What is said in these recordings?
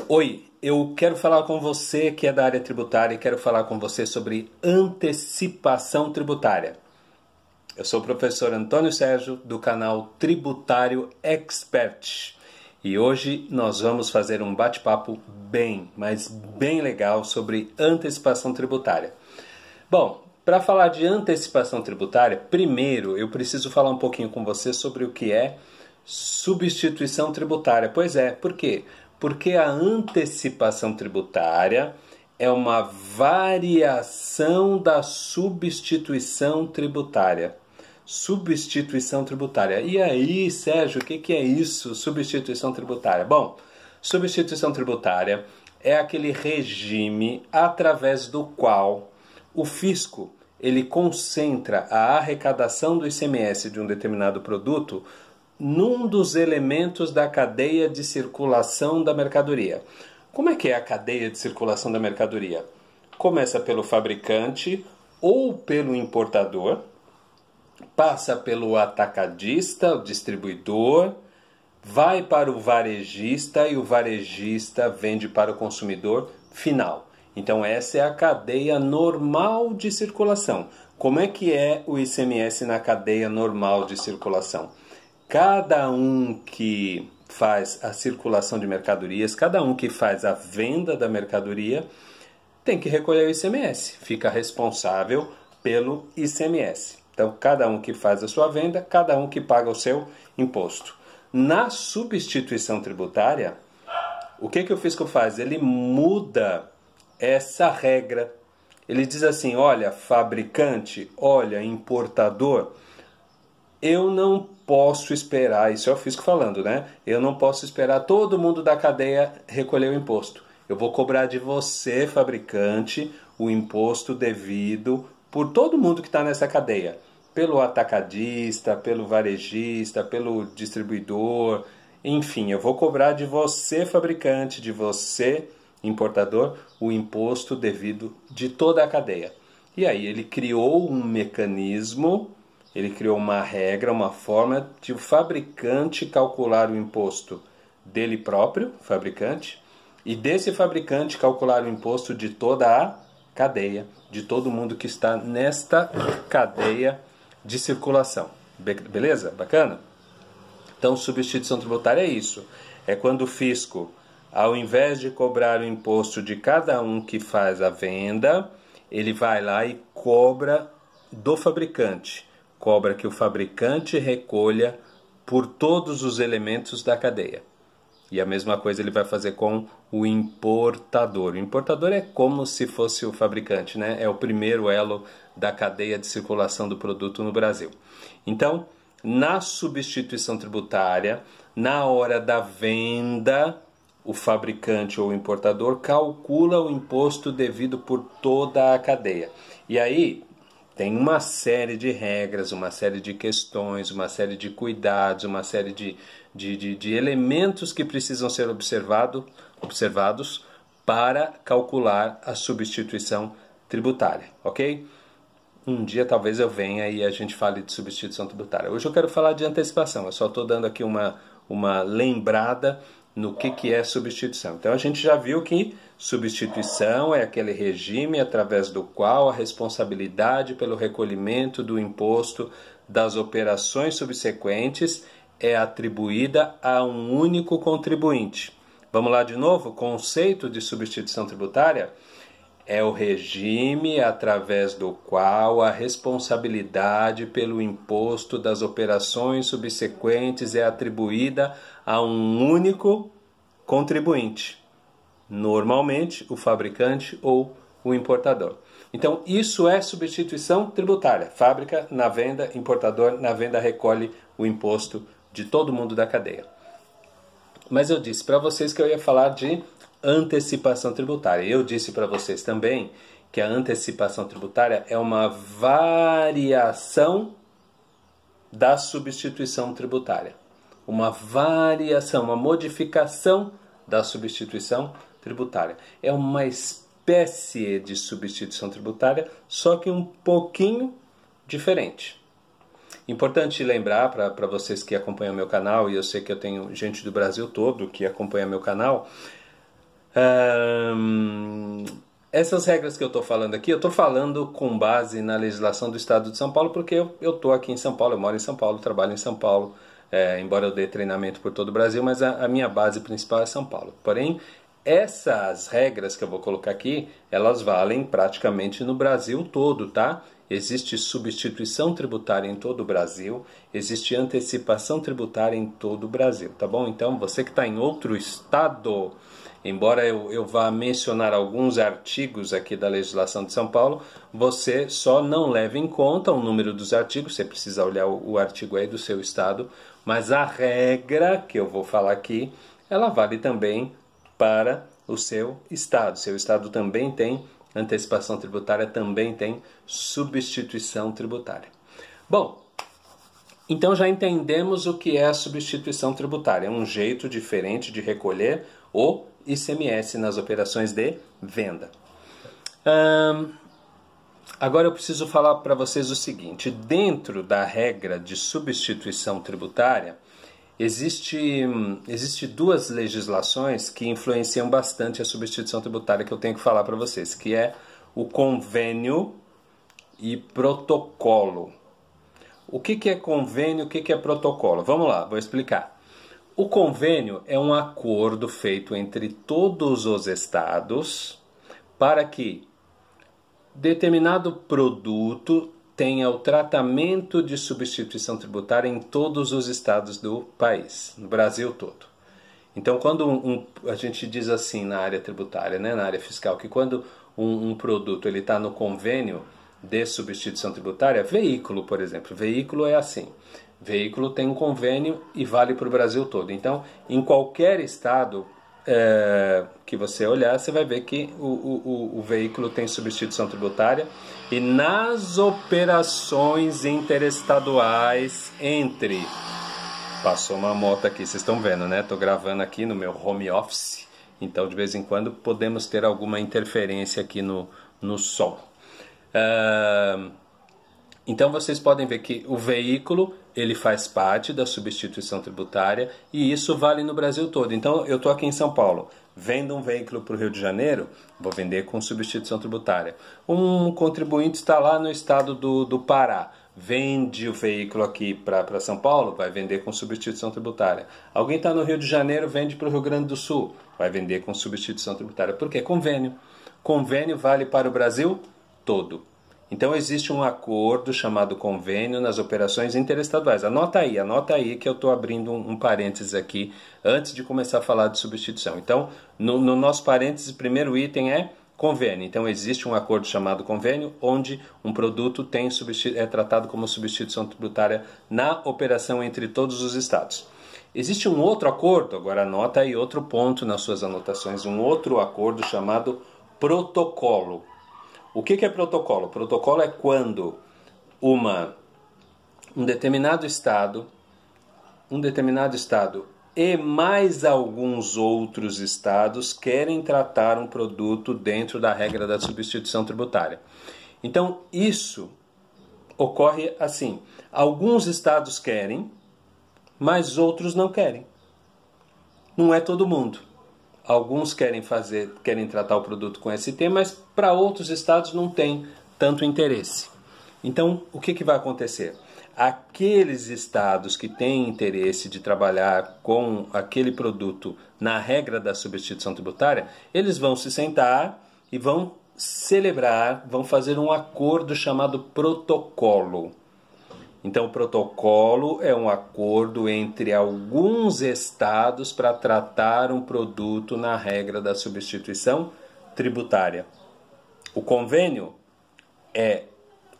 Oi, eu quero falar com você que é da área tributária e quero falar com você sobre antecipação tributária. Eu sou o professor Antônio Sérgio do canal Tributário Expert e hoje nós vamos fazer um bate-papo mas bem legal sobre antecipação tributária. Bom, para falar de antecipação tributária, primeiro eu preciso falar um pouquinho com você sobre o que é substituição tributária. Pois é, por quê? Porque a antecipação tributária é uma variação da substituição tributária. Substituição tributária. E aí, Sérgio, o que é isso, substituição tributária? Bom, substituição tributária é aquele regime através do qual o fisco ele concentra a arrecadação do ICMS de um determinado produto num dos elementos da cadeia de circulação da mercadoria. Como é que é a cadeia de circulação da mercadoria? Começa pelo fabricante ou pelo importador, passa pelo atacadista, o distribuidor, vai para o varejista e o varejista vende para o consumidor final. Então essa é a cadeia normal de circulação. Como é que é o ICMS na cadeia normal de circulação? Cada um que faz a circulação de mercadorias, cada um que faz a venda da mercadoria, tem que recolher o ICMS, fica responsável pelo ICMS. Então, cada um que faz a sua venda, cada um que paga o seu imposto. Na substituição tributária, o que o fisco faz? Ele muda essa regra. Ele diz assim, olha, fabricante, olha, importador, eu não posso esperar, isso é o fisco falando, né? Eu não posso esperar todo mundo da cadeia recolher o imposto. Eu vou cobrar de você, fabricante, o imposto devido por todo mundo que está nessa cadeia. Pelo atacadista, pelo varejista, pelo distribuidor, enfim, eu vou cobrar de você, fabricante, de você, importador, o imposto devido de toda a cadeia. E aí ele criou um mecanismo. Ele criou uma regra, uma forma de o fabricante calcular o imposto dele próprio, fabricante, e desse fabricante calcular o imposto de toda a cadeia, de todo mundo que está nesta cadeia de circulação. Beleza? Bacana? Então, substituição tributária é isso. É quando o fisco, ao invés de cobrar o imposto de cada um que faz a venda, ele vai lá e cobra do fabricante. Cobra que o fabricante recolha por todos os elementos da cadeia. E a mesma coisa ele vai fazer com o importador. O importador é como se fosse o fabricante, né? É o primeiro elo da cadeia de circulação do produto no Brasil. Então, na substituição tributária, na hora da venda, o fabricante ou o importador calcula o imposto devido por toda a cadeia. E aí tem uma série de regras, uma série de questões, uma série de cuidados, uma série de elementos que precisam ser observados para calcular a substituição tributária, ok? Um dia talvez eu venha e a gente fale de substituição tributária. Hoje eu quero falar de antecipação, eu só estou dando aqui uma lembrada no que é substituição. Então a gente já viu que substituição é aquele regime através do qual a responsabilidade pelo recolhimento do imposto das operações subsequentes é atribuída a um único contribuinte. Vamos lá de novo? O conceito de substituição tributária é o regime através do qual a responsabilidade pelo imposto das operações subsequentes é atribuída a um único contribuinte, normalmente o fabricante ou o importador. Então, isso é substituição tributária. Fábrica na venda, importador na venda recolhe o imposto de todo mundo da cadeia. Mas eu disse para vocês que eu ia falar de antecipação tributária. Eu disse para vocês também que a antecipação tributária é uma variação da substituição tributária. Uma variação, uma modificação da substituição tributária. É uma espécie de substituição tributária, só que um pouquinho diferente. Importante lembrar para vocês que acompanham meu canal, e eu sei que eu tenho gente do Brasil todo que acompanha meu canal, Essas regras que eu estou falando aqui, eu estou falando com base na legislação do Estado de São Paulo, porque eu estou aqui em São Paulo, eu moro em São Paulo, trabalho em São Paulo, embora eu dê treinamento por todo o Brasil, mas a minha base principal é São Paulo. Porém, essas regras que eu vou colocar aqui, elas valem praticamente no Brasil todo, tá? Existe substituição tributária em todo o Brasil, existe antecipação tributária em todo o Brasil, tá bom? Então, você que está em outro estado, embora eu vá mencionar alguns artigos aqui da legislação de São Paulo, você só não leva em conta o número dos artigos, você precisa olhar o artigo aí do seu estado, mas a regra que eu vou falar aqui, ela vale também para o seu estado. Seu estado também tem antecipação tributária, também tem substituição tributária. Bom, então já entendemos o que é a substituição tributária. É um jeito diferente de recolher o ICMS nas operações de venda. Agora eu preciso falar para vocês o seguinte. Dentro da regra de substituição tributária, existe duas legislações que influenciam bastante a substituição tributária que eu tenho que falar para vocês, que é o convênio e protocolo. O que é convênio, o que é protocolo? Vamos lá, vou explicar. O convênio é um acordo feito entre todos os estados para que determinado produto tenha o tratamento de substituição tributária em todos os estados do país, no Brasil todo. Então, quando a gente diz assim na área tributária, né, na área fiscal, que quando um produto está no convênio de substituição tributária, veículo, por exemplo, veículo é assim, veículo tem um convênio e vale para o Brasil todo. Então, em qualquer estado que você olhar, você vai ver que o veículo tem substituição tributária e nas operações interestaduais passou uma moto aqui, vocês estão vendo, né? Estou gravando aqui no meu home office, então de vez em quando podemos ter alguma interferência aqui no som. Então vocês podem ver que o veículo ele faz parte da substituição tributária e isso vale no Brasil todo. Então eu estou aqui em São Paulo, vendo um veículo para o Rio de Janeiro, vou vender com substituição tributária. Um contribuinte está lá no estado do Pará, vende o veículo aqui para São Paulo, vai vender com substituição tributária. Alguém está no Rio de Janeiro, vende para o Rio Grande do Sul, vai vender com substituição tributária. Por quê? Convênio. Convênio vale para o Brasil todo. Então existe um acordo chamado convênio nas operações interestaduais. Anota aí que eu estou abrindo um parênteses aqui antes de começar a falar de substituição. Então, no nosso parênteses, o primeiro item é convênio. Então existe um acordo chamado convênio, onde um produto é tratado como substituição tributária na operação entre todos os estados. Existe um outro acordo, agora anota aí outro ponto nas suas anotações, um outro acordo chamado protocolo. O que é protocolo? Protocolo é quando um determinado estado e mais alguns outros estados querem tratar um produto dentro da regra da substituição tributária. Então, isso ocorre assim. Alguns estados querem, mas outros não querem. Não é todo mundo. Alguns querem tratar o produto com ST, mas para outros estados não tem tanto interesse. Então, o que vai acontecer? Aqueles estados que têm interesse de trabalhar com aquele produto na regra da substituição tributária, eles vão se sentar e vão celebrar, vão fazer um acordo chamado protocolo. Então, o protocolo é um acordo entre alguns estados para tratar um produto na regra da substituição tributária. O convênio é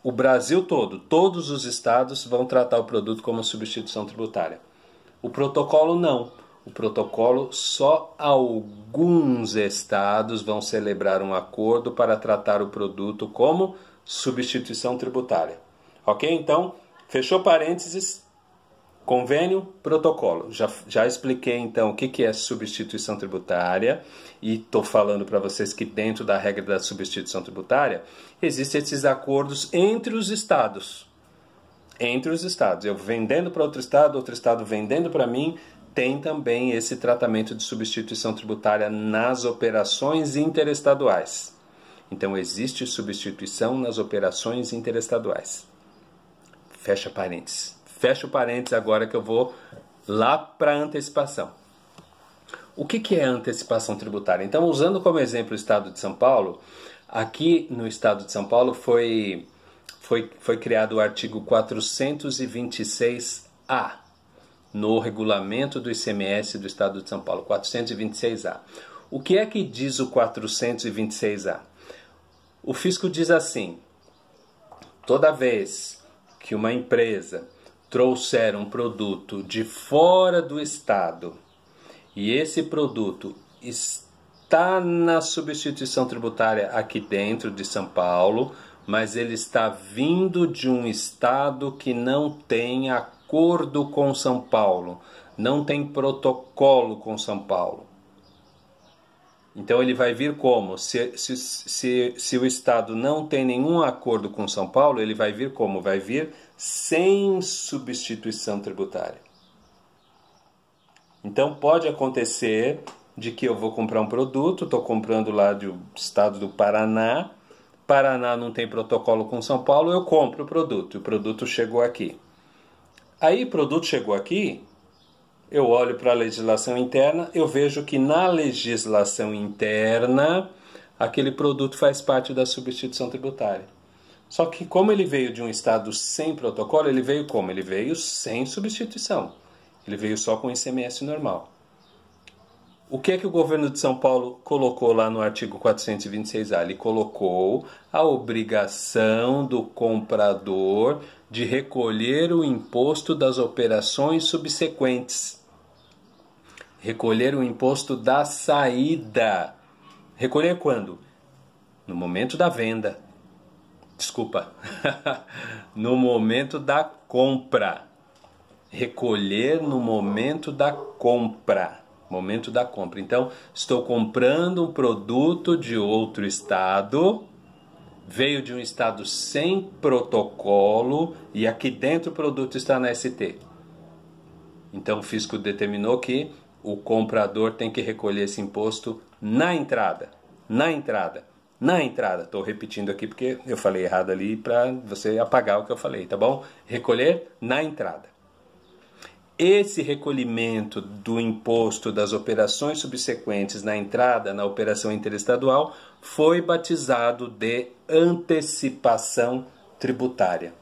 o Brasil todo, todos os estados vão tratar o produto como substituição tributária. O protocolo não. O protocolo, só alguns estados vão celebrar um acordo para tratar o produto como substituição tributária. Ok? Então, fechou parênteses, convênio, protocolo. Já expliquei então o que é substituição tributária e estou falando para vocês que dentro da regra da substituição tributária existem esses acordos entre os estados. Entre os estados. Eu vendendo para outro estado vendendo para mim, tem também esse tratamento de substituição tributária nas operações interestaduais. Então, existe substituição nas operações interestaduais. Fecha parênteses. Fecha o parênteses agora que eu vou lá para a antecipação. O que é a antecipação tributária? Então, usando como exemplo o Estado de São Paulo, aqui no Estado de São Paulo foi criado o artigo 426A, no regulamento do ICMS do Estado de São Paulo, 426A. O que é que diz o 426A? O fisco diz assim: toda vez que uma empresa trouxer um produto de fora do Estado e esse produto está na substituição tributária aqui dentro de São Paulo, mas ele está vindo de um estado que não tem acordo com São Paulo, não tem protocolo com São Paulo. Então ele vai vir como? Se o estado não tem nenhum acordo com São Paulo, ele vai vir como? Vai vir sem substituição tributária. Então pode acontecer de que eu vou comprar um produto, estou comprando lá do estado do Paraná, Paraná não tem protocolo com São Paulo, eu compro o produto chegou aqui. Aí o produto chegou aqui, eu olho para a legislação interna, eu vejo que na legislação interna aquele produto faz parte da substituição tributária. Só que como ele veio de um estado sem protocolo, ele veio como? Ele veio sem substituição. Ele veio só com ICMS normal. O que é que o governo de São Paulo colocou lá no artigo 426A? Ele colocou a obrigação do comprador de recolher o imposto das operações subsequentes. Recolher o imposto da saída. Recolher quando? No momento da venda. Desculpa. No momento da compra. Recolher no momento da compra. Momento da compra. Então, estou comprando um produto de outro estado, veio de um estado sem protocolo e aqui dentro o produto está na ST. Então, o fisco determinou que o comprador tem que recolher esse imposto na entrada. Na entrada. Na entrada. Estou repetindo aqui porque eu falei errado ali para você apagar o que eu falei, tá bom? Recolher na entrada. Esse recolhimento do imposto das operações subsequentes na entrada na operação interestadual foi batizado de antecipação tributária.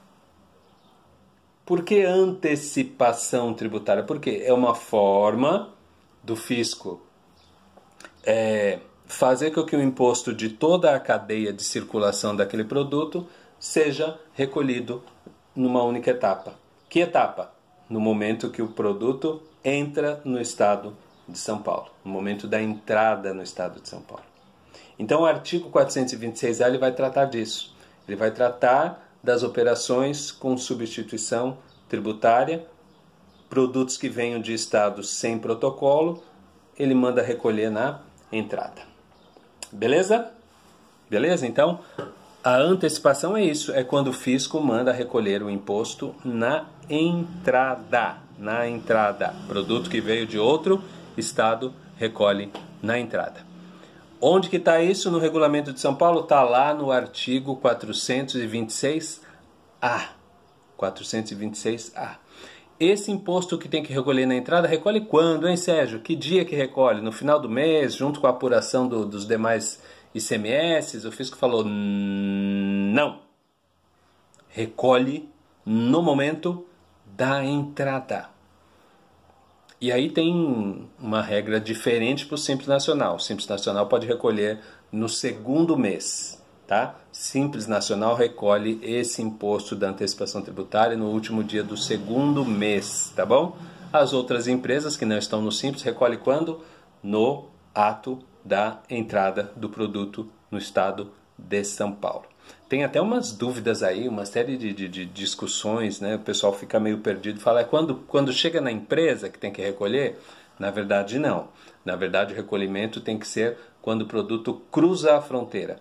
Por que antecipação tributária? Porque é uma forma do fisco fazer com que o imposto de toda a cadeia de circulação daquele produto seja recolhido numa única etapa. Que etapa? No momento que o produto entra no estado de São Paulo, no momento da entrada no estado de São Paulo. Então o artigo 426A ele vai tratar disso. Ele vai tratar das operações com substituição tributária, produtos que venham de estados sem protocolo, ele manda recolher na entrada. Beleza? Beleza? Então, a antecipação é isso, é quando o fisco manda recolher o imposto na entrada. Na entrada. Produto que veio de outro estado recolhe na entrada. Onde que está isso no regulamento de São Paulo? Está lá no artigo 426A. 426A. Esse imposto que tem que recolher na entrada, recolhe quando, hein, Sérgio? Que dia que recolhe? No final do mês, junto com a apuração dos demais ICMS? O fisco falou, não. Recolhe no momento da entrada. E aí tem uma regra diferente para o Simples Nacional. O Simples Nacional pode recolher no segundo mês, tá? Simples Nacional recolhe esse imposto da antecipação tributária no último dia do segundo mês, tá bom? As outras empresas que não estão no Simples recolhem quando? No ato da entrada do produto no estado de São Paulo. Tem até umas dúvidas aí, uma série de discussões, né? O pessoal fica meio perdido, fala, quando chega na empresa que tem que recolher? Na verdade, não. Na verdade, o recolhimento tem que ser quando o produto cruza a fronteira.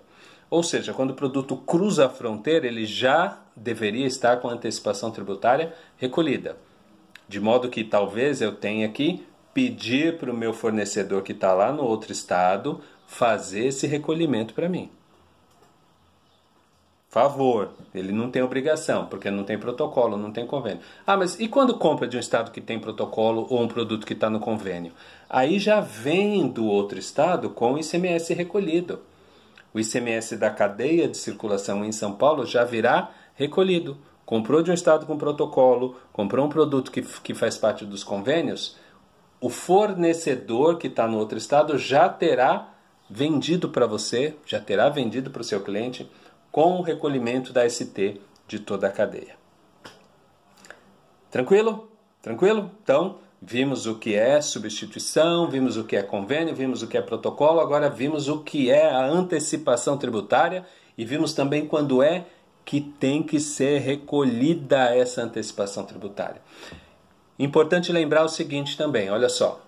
Ou seja, quando o produto cruza a fronteira, ele já deveria estar com a antecipação tributária recolhida. De modo que talvez eu tenha aqui pedir para o meu fornecedor que está lá no outro estado fazer esse recolhimento para mim. Favor, ele não tem obrigação, porque não tem protocolo, não tem convênio. Ah, mas e quando compra de um estado que tem protocolo ou um produto que está no convênio? Aí já vem do outro estado com o ICMS recolhido. O ICMS da cadeia de circulação em São Paulo já virá recolhido. Comprou de um estado com protocolo, comprou um produto que faz parte dos convênios, o fornecedor que está no outro estado já terá vendido para você, já terá vendido para o seu cliente com o recolhimento da ST de toda a cadeia. Tranquilo? Tranquilo? Então, vimos o que é substituição, vimos o que é convênio, vimos o que é protocolo, agora vimos o que é a antecipação tributária e vimos também quando é que tem que ser recolhida essa antecipação tributária. Importante lembrar o seguinte também, olha só.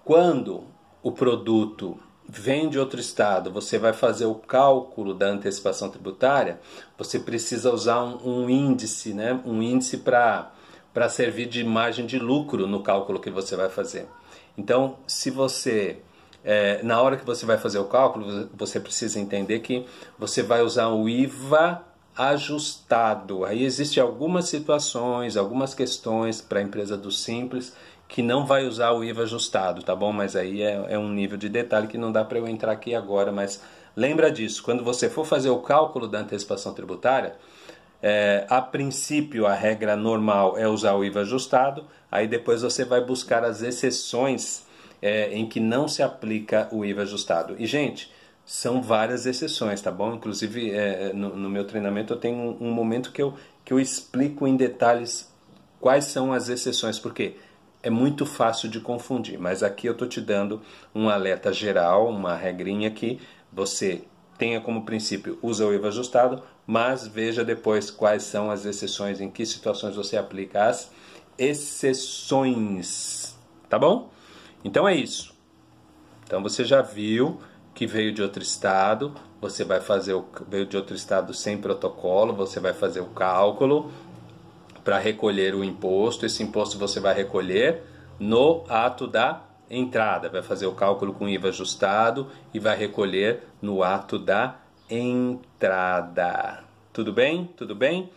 Quando o produto vem de outro estado, você vai fazer o cálculo da antecipação tributária, você precisa usar um índice, né? Um índice para servir de margem de lucro no cálculo que você vai fazer. Então, se você, na hora que você vai fazer o cálculo, você precisa entender que você vai usar o IVA ajustado. Aí existem algumas situações, algumas questões para a empresa do Simples que não vai usar o IVA ajustado, tá bom? Mas aí é um nível de detalhe que não dá para eu entrar aqui agora, mas lembra disso, quando você for fazer o cálculo da antecipação tributária, a princípio a regra normal é usar o IVA ajustado, aí depois você vai buscar as exceções em que não se aplica o IVA ajustado. E gente, são várias exceções, tá bom? Inclusive no meu treinamento eu tenho um momento que eu explico em detalhes quais são as exceções, porque é muito fácil de confundir, mas aqui eu estou te dando um alerta geral, uma regrinha que você tenha como princípio, usa o IVA ajustado, mas veja depois quais são as exceções, em que situações você aplica as exceções, tá bom? Então é isso. Então você já viu que veio de outro estado, você vai fazer veio de outro estado sem protocolo, você vai fazer o cálculo para recolher o imposto. Esse imposto você vai recolher no ato da entrada, vai fazer o cálculo com IVA ajustado e vai recolher no ato da entrada. Tudo bem? Tudo bem?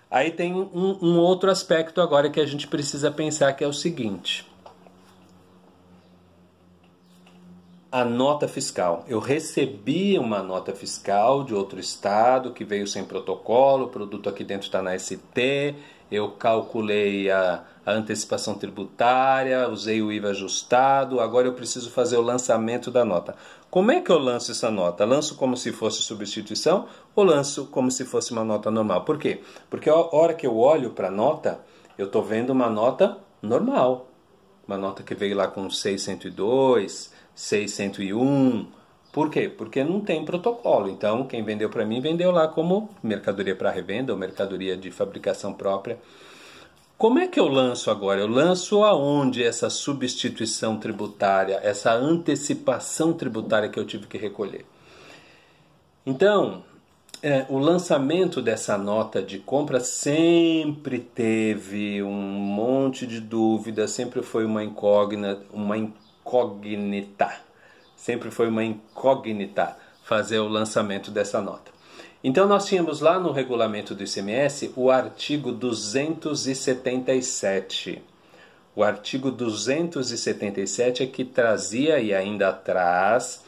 Aí tem um outro aspecto agora que a gente precisa pensar, que é o seguinte: a nota fiscal. Eu recebi uma nota fiscal de outro estado que veio sem protocolo, o produto aqui dentro está na ST, eu calculei a antecipação tributária, usei o IVA ajustado, agora eu preciso fazer o lançamento da nota. Como é que eu lanço essa nota? Lanço como se fosse substituição ou lanço como se fosse uma nota normal? Por quê? Porque a hora que eu olho para a nota, eu estou vendo uma nota normal. Uma nota que veio lá com 602, 601. Por quê? Porque não tem protocolo. Então, quem vendeu para mim, vendeu lá como mercadoria para revenda ou mercadoria de fabricação própria. Como é que eu lanço agora? Eu lanço aonde essa substituição tributária, essa antecipação tributária que eu tive que recolher? Então, o lançamento dessa nota de compra sempre teve um monte de dúvidas, sempre foi uma incógnita, sempre foi uma incógnita fazer o lançamento dessa nota. Então nós tínhamos lá no regulamento do ICMS o artigo 277. O artigo 277 é que trazia e ainda traz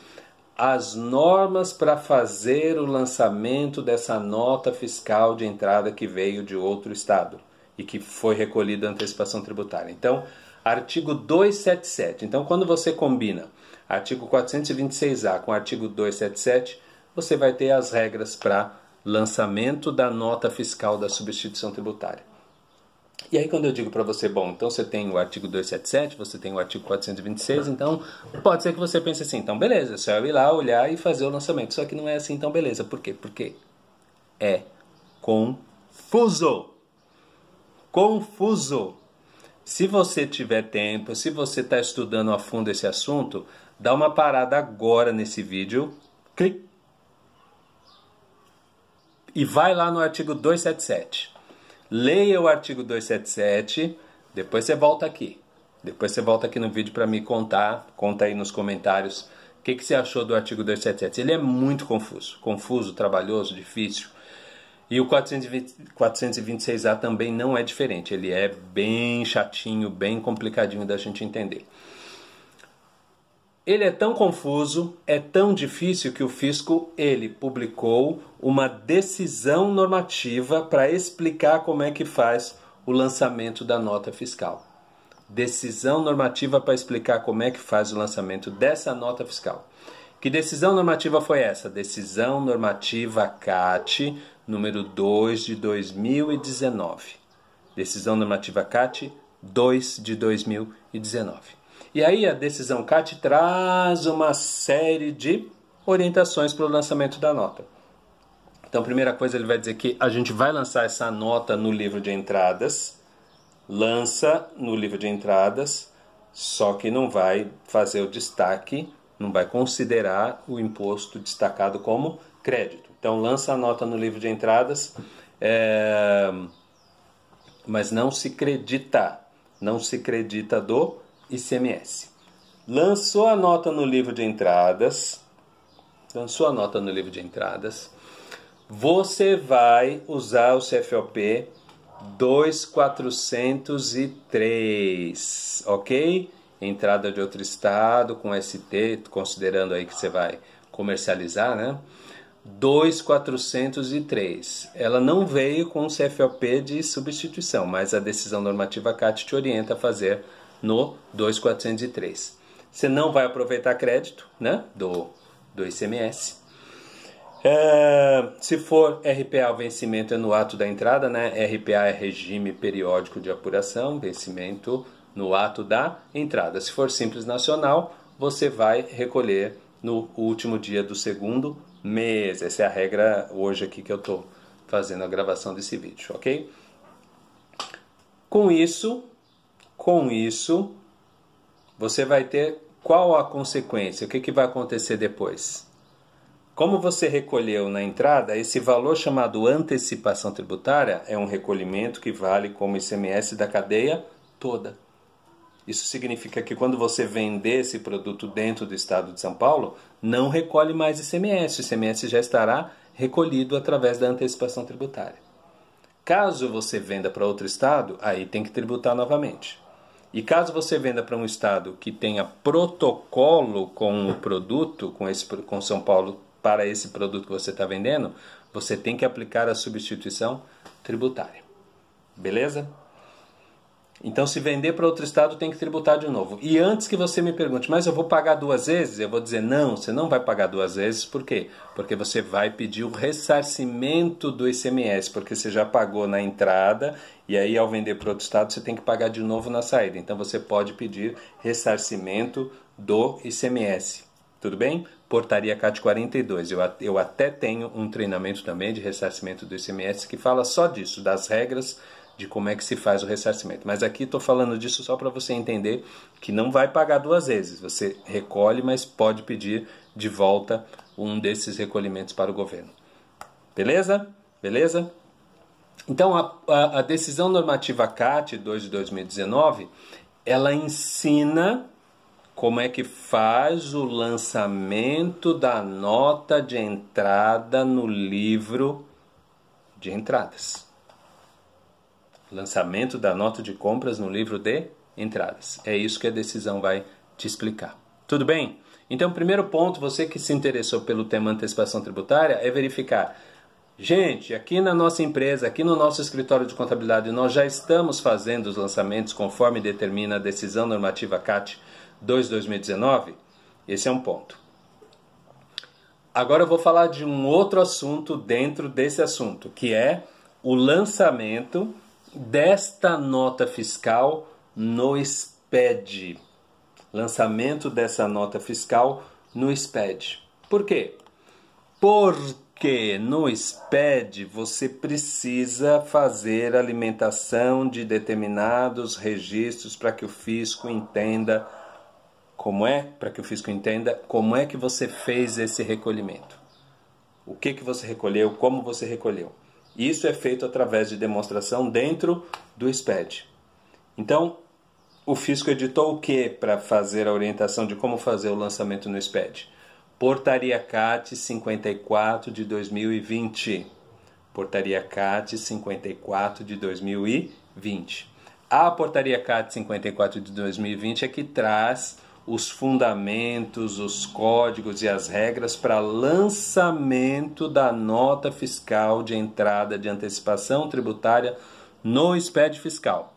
as normas para fazer o lançamento dessa nota fiscal de entrada que veio de outro estado e que foi recolhida a antecipação tributária. Então, artigo 277. Então, quando você combina artigo 426A com artigo 277, você vai ter as regras para lançamento da nota fiscal da substituição tributária. E aí quando eu digo para você, bom, então você tem o artigo 277, você tem o artigo 426, então pode ser que você pense assim, então beleza, é só eu ir lá, olhar e fazer o lançamento. Só que não é assim, então beleza. Por quê? Porque é confuso. Confuso. Se você tiver tempo, se você está estudando a fundo esse assunto, dá uma parada agora nesse vídeo, clique, e vai lá no artigo 277. Leia o artigo 277, depois você volta aqui. Depois você volta aqui no vídeo para me conta aí nos comentários o que você achou do artigo 277. Ele é muito confuso, trabalhoso, difícil. E o 426A também não é diferente, ele é bem chatinho, bem complicadinho da gente entender. Ele é tão confuso, é tão difícil que o fisco, ele publicou uma decisão normativa para explicar como é que faz o lançamento da nota fiscal. Decisão normativa para explicar como é que faz o lançamento dessa nota fiscal. Que decisão normativa foi essa? Decisão normativa CAT número 2 de 2019. Decisão normativa CAT 2 de 2019. E aí a decisão CAT traz uma série de orientações para o lançamento da nota. Então, a primeira coisa, ele vai dizer que a gente vai lançar essa nota no livro de entradas, lança no livro de entradas, só que não vai fazer o destaque, não vai considerar o imposto destacado como crédito. Então, lança a nota no livro de entradas, mas não se credita do ICMS. Lançou a nota no livro de entradas, você vai usar o CFOP 2403, ok? Entrada de outro estado com ST, considerando aí que você vai comercializar, né? 2403. Ela não veio com o CFOP de substituição, mas a decisão normativa CAT te orienta a fazer no 2403. Você não vai aproveitar crédito, né, do ICMS. Se for RPA, o vencimento é no ato da entrada, né? RPA é regime periódico de apuração, vencimento no ato da entrada. Se for Simples Nacional, você vai recolher no último dia do segundo mês. Essa é a regra hoje aqui que eu estou fazendo a gravação desse vídeo, ok? Com isso, você vai ter qual a consequência? O que vai acontecer depois? Como você recolheu na entrada, esse valor chamado antecipação tributária é um recolhimento que vale como ICMS da cadeia toda. Isso significa que quando você vender esse produto dentro do estado de São Paulo, não recolhe mais ICMS. O ICMS já estará recolhido através da antecipação tributária. Caso você venda para outro estado, aí tem que tributar novamente. E caso você venda para um estado que tenha protocolo com o produto, com São Paulo, para esse produto que você está vendendo, você tem que aplicar a substituição tributária. Beleza? Então, se vender para outro estado, tem que tributar de novo. E antes que você me pergunte, mas eu vou pagar duas vezes? Eu vou dizer, não, você não vai pagar duas vezes. Por quê? Porque você vai pedir o ressarcimento do ICMS, porque você já pagou na entrada, e aí ao vender para outro estado, você tem que pagar de novo na saída. Então, você pode pedir ressarcimento do ICMS. Tudo bem? Portaria CAT 42. Eu até tenho um treinamento também de ressarcimento do ICMS que fala só disso, das regras de como é que se faz o ressarcimento. Mas aqui estou falando disso só para você entender que não vai pagar duas vezes. Você recolhe, mas pode pedir de volta um desses recolhimentos para o governo. Beleza? Beleza? Então, a decisão normativa CAT 2 de 2019, ela ensina como é que faz o lançamento da nota de entrada no livro de entradas. Lançamento da nota de compras no livro de entradas. É isso que a decisão vai te explicar. Tudo bem? Então, primeiro ponto, você que se interessou pelo tema antecipação tributária, é verificar. Gente, aqui na nossa empresa, aqui no nosso escritório de contabilidade, nós já estamos fazendo os lançamentos conforme determina a decisão normativa CAT 2 de 2019. Esse é um ponto. Agora eu vou falar de um outro assunto dentro desse assunto, que é o lançamento desta nota fiscal no SPED. Lançamento dessa nota fiscal no SPED. Por quê? Porque no SPED você precisa fazer alimentação de determinados registros para que o fisco entenda como é que você fez esse recolhimento. O que você recolheu, como você recolheu. Isso é feito através de demonstração dentro do SPED. Então, o fisco editou o que para fazer a orientação de como fazer o lançamento no SPED? Portaria CAT 54 de 2020. Portaria CAT 54 de 2020. A Portaria CAT 54 de 2020 é que traz os fundamentos, os códigos e as regras para lançamento da nota fiscal de entrada de antecipação tributária no SPED fiscal.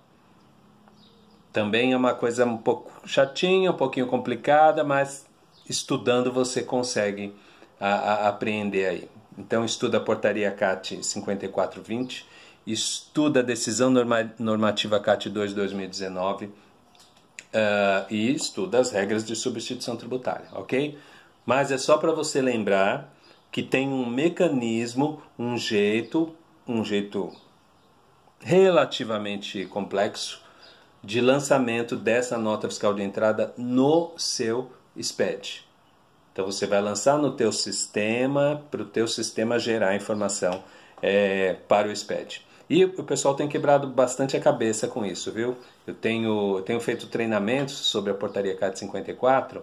Também é uma coisa um pouco chatinha, um pouquinho complicada, mas estudando você consegue apreender aí. Então estuda a Portaria CAT 5420, estuda a Decisão Normativa CAT 2 de 2019 e estuda as regras de substituição tributária, ok? Mas é só para você lembrar que tem um mecanismo, um jeito relativamente complexo de lançamento dessa nota fiscal de entrada no seu SPED. Então você vai lançar no teu sistema, para o teu sistema gerar a informação para o SPED. E o pessoal tem quebrado bastante a cabeça com isso, viu? Eu tenho feito treinamentos sobre a Portaria CAT 54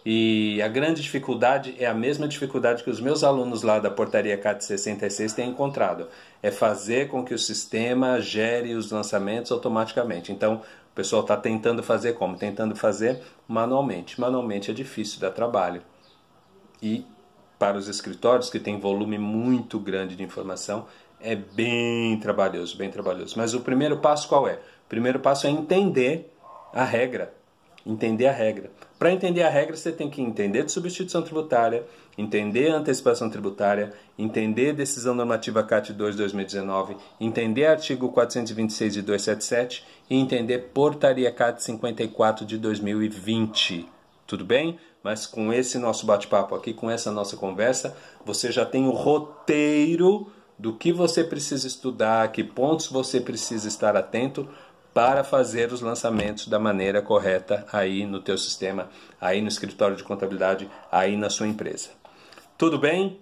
e a grande dificuldade é a mesma dificuldade que os meus alunos lá da Portaria CAT 66 têm encontrado. É fazer com que o sistema gere os lançamentos automaticamente. Então, o pessoal está tentando fazer como? Tentando fazer manualmente. Manualmente é difícil, dá trabalho. E para os escritórios, que tem volume muito grande de informação, é bem trabalhoso, bem trabalhoso. Mas o primeiro passo qual é? O primeiro passo é entender a regra. Entender a regra. Para entender a regra, você tem que entender de substituição tributária, entender a antecipação tributária, entender a Decisão Normativa CAT 2 de 2019, entender artigo 426 de 277 e entender Portaria CAT 54 de 2020. Tudo bem? Mas com esse nosso bate-papo aqui, com essa nossa conversa, você já tem o roteiro do que você precisa estudar, que pontos você precisa estar atento para fazer os lançamentos da maneira correta aí no teu sistema, aí no escritório de contabilidade, aí na sua empresa. Tudo bem?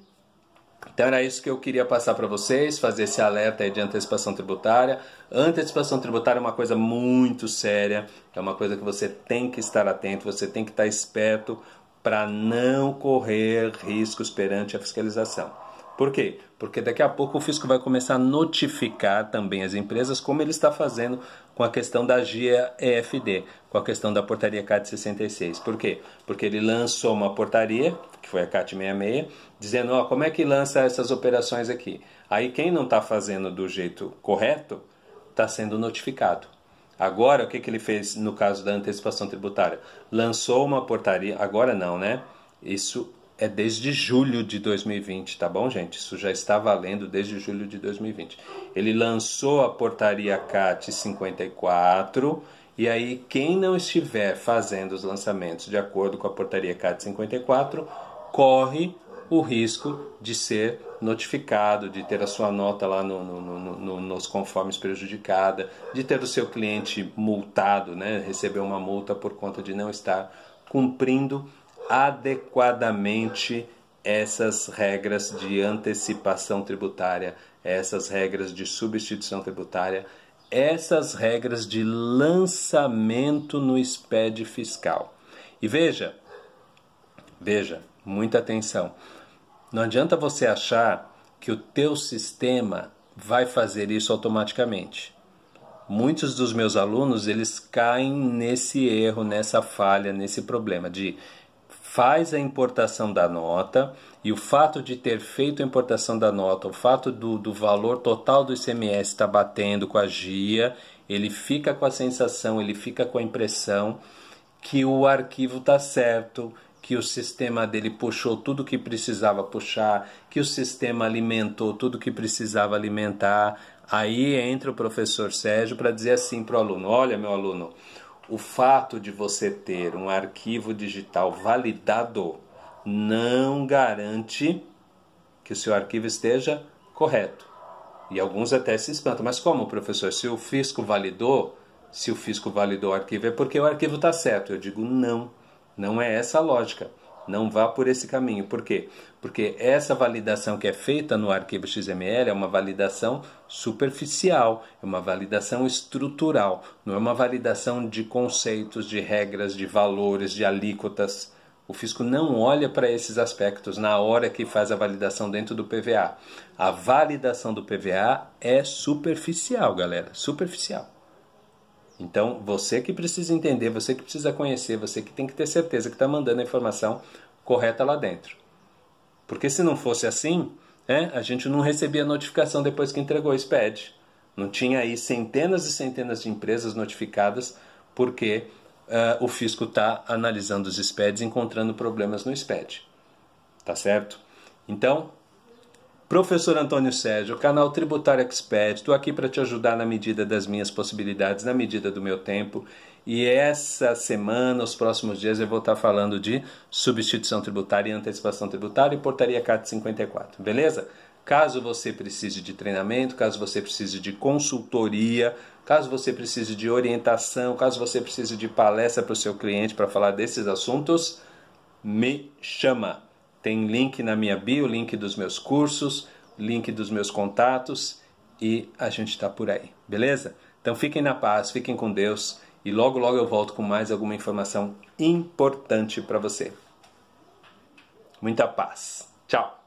Então era isso que eu queria passar para vocês, fazer esse alerta aí de antecipação tributária. Antecipação tributária é uma coisa muito séria, é uma coisa que você tem que estar atento, você tem que estar esperto para não correr riscos perante a fiscalização. Por quê? Porque daqui a pouco o fisco vai começar a notificar também as empresas, como ele está fazendo com a questão da GIA-EFD, com a questão da Portaria CAT 66. Por quê? Porque ele lançou uma portaria, que foi a CAT 66, dizendo, ó, como é que lança essas operações aqui? Aí quem não está fazendo do jeito correto, está sendo notificado. Agora, o que ele fez no caso da antecipação tributária? Lançou uma portaria, agora não, né? Isso é desde julho de 2020, tá bom, gente? Isso já está valendo desde julho de 2020. Ele lançou a Portaria CAT 54, e aí quem não estiver fazendo os lançamentos de acordo com a Portaria CAT 54, corre o risco de ser notificado, de ter a sua nota lá nos conformes prejudicada, de ter o seu cliente multado, né? Receber uma multa por conta de não estar cumprindo adequadamente essas regras de antecipação tributária, essas regras de substituição tributária, essas regras de lançamento no SPED fiscal. E veja, muita atenção, não adianta você achar que o teu sistema vai fazer isso automaticamente. Muitos dos meus alunos, eles caem nesse erro, nessa falha, nesse problema de faz a importação da nota e o fato de ter feito a importação da nota, o fato do valor total do ICMS estar batendo com a GIA, ele fica com a sensação, ele fica com a impressão que o arquivo está certo, que o sistema dele puxou tudo que precisava puxar, que o sistema alimentou tudo que precisava alimentar. Aí entra o professor Sérgio para dizer assim para o aluno, olha meu aluno, o fato de você ter um arquivo digital validado não garante que o seu arquivo esteja correto. E alguns até se espantam. Mas como, professor? Se o fisco validou o arquivo, é porque o arquivo está certo. Eu digo, não é essa a lógica. Não vá por esse caminho. Por quê? Porque essa validação que é feita no arquivo XML é uma validação superficial, é uma validação estrutural, não é uma validação de conceitos, de regras, de valores, de alíquotas. O fisco não olha para esses aspectos na hora que faz a validação dentro do PVA. A validação do PVA é superficial, galera, superficial. Então, você que precisa entender, você que precisa conhecer, você que tem que ter certeza que está mandando a informação correta lá dentro. Porque se não fosse assim, a gente não recebia notificação depois que entregou o SPED. Não tinha aí centenas e centenas de empresas notificadas porque o fisco está analisando os SPEDs e encontrando problemas no SPED. Tá certo? Então, Professor Antônio Sérgio, canal Tributário Expert, estou aqui para te ajudar na medida das minhas possibilidades, na medida do meu tempo. E essa semana, os próximos dias, eu vou estar falando de substituição tributária e antecipação tributária e portaria CAT 54, beleza? Caso você precise de treinamento, caso você precise de consultoria, caso você precise de orientação, caso você precise de palestra para o seu cliente para falar desses assuntos, me chama. Tem link na minha bio, link dos meus cursos, link dos meus contatos e a gente está por aí, beleza? Então fiquem na paz, fiquem com Deus e logo logo eu volto com mais alguma informação importante para você. Muita paz. Tchau!